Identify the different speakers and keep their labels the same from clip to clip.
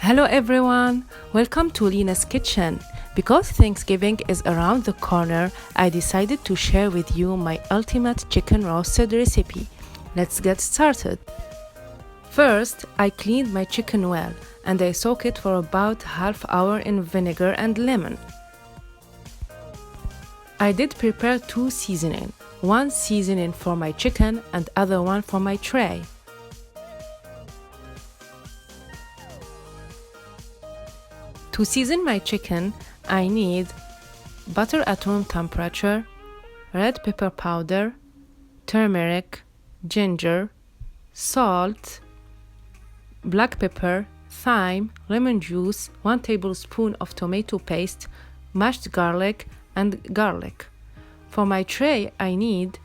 Speaker 1: Hello everyone, welcome to Lina's Kitchen. Because Thanksgiving is around the corner, I decided to share with you my ultimate chicken roasted recipe. Let's get started. First, I cleaned my chicken well and I soak it for about half hour in vinegar and lemon. I did prepare two seasonings, one seasoning for my chicken and other one for my tray. To season my chicken, I need butter at room temperature, red pepper powder, turmeric, ginger, salt, black pepper, thyme, lemon juice, 1 tablespoon of tomato paste, mashed garlic, and garlic. For my tray, I need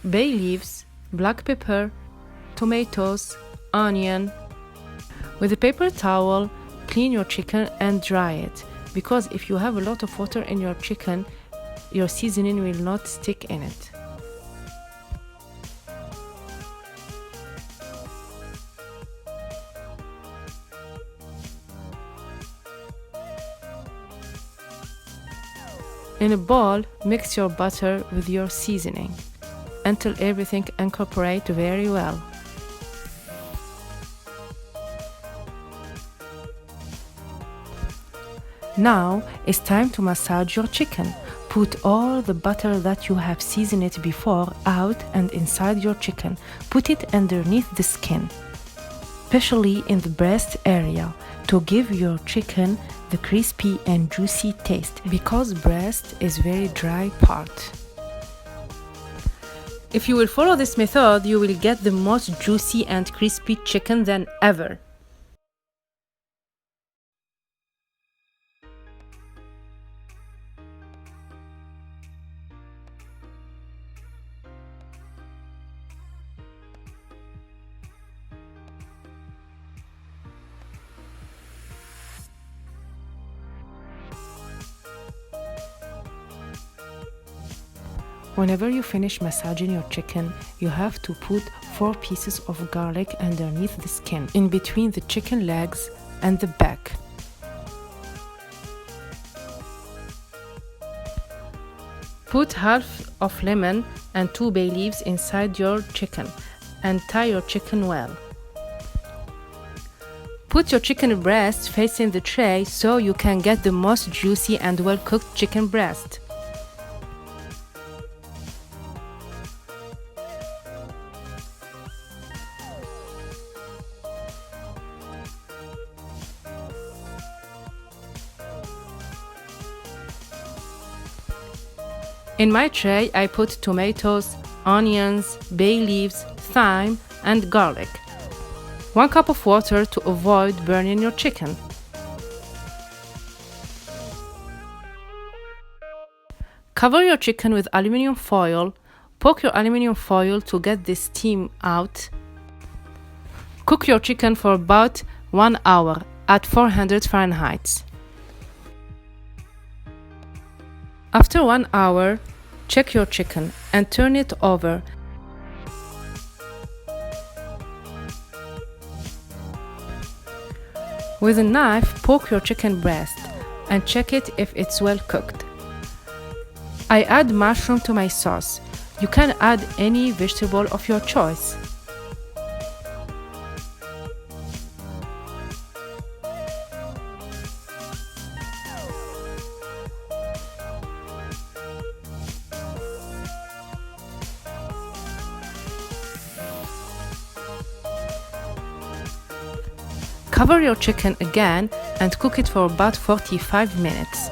Speaker 1: bay leaves, black pepper, tomatoes, onion. With a paper towel, clean your chicken and dry it, because if you have a lot of water in your chicken, your seasoning will not stick in it. In a bowl, mix your butter with your seasoning until everything incorporates very well. Now it's time to massage your chicken. Put all the butter that you have seasoned it before out and inside your chicken. Put it underneath the skin, especially in the breast area, to give your chicken the crispy and juicy taste, because breast is very dry part. If you will follow this method, you will get the most juicy and crispy chicken than ever. Whenever you finish massaging your chicken, you have to put 4 pieces of garlic underneath the skin, in between the chicken legs and the back. Put half of lemon and 2 bay leaves inside your chicken and tie your chicken well. Put your chicken breast facing the tray so you can get the most juicy and well-cooked chicken breast. In my tray, I put tomatoes, onions, bay leaves, thyme, and garlic. 1 cup of water to avoid burning your chicken. Cover your chicken with aluminum foil. Poke your aluminum foil to get the steam out. Cook your chicken for about 1 hour at 400 Fahrenheit. After 1 hour, check your chicken and turn it over. With a knife, poke your chicken breast and check it if it's well cooked. I add mushroom to my sauce. You can add any vegetable of your choice. Cover your chicken again and cook it for about 45 minutes.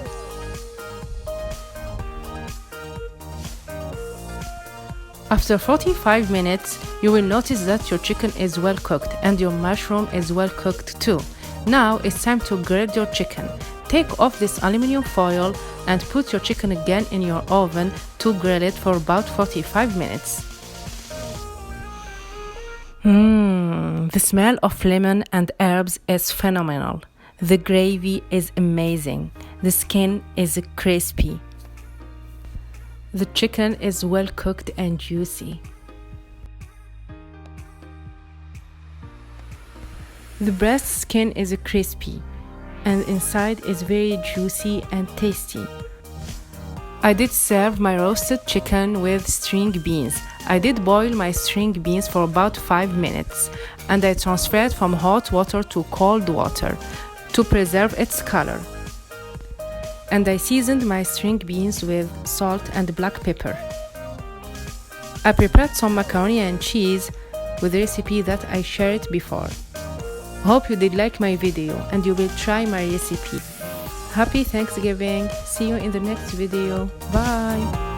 Speaker 1: After 45 minutes, you will notice that your chicken is well cooked and your mushroom is well cooked too. Now it's time to grill your chicken. Take off this aluminum foil and put your chicken again in your oven to grill it for about 45 minutes. The smell of lemon and herbs is phenomenal. The gravy is amazing. The skin is crispy. The chicken is well cooked and juicy. The breast skin is crispy and inside is very juicy and tasty. I did serve my roasted chicken with string beans. I did boil my string beans for about 5 minutes and I transferred from hot water to cold water to preserve its color. And I seasoned my string beans with salt and black pepper. I prepared some macaroni and cheese with a recipe that I shared before. Hope you did like my video and you will try my recipe. Happy Thanksgiving! See you in the next video. Bye!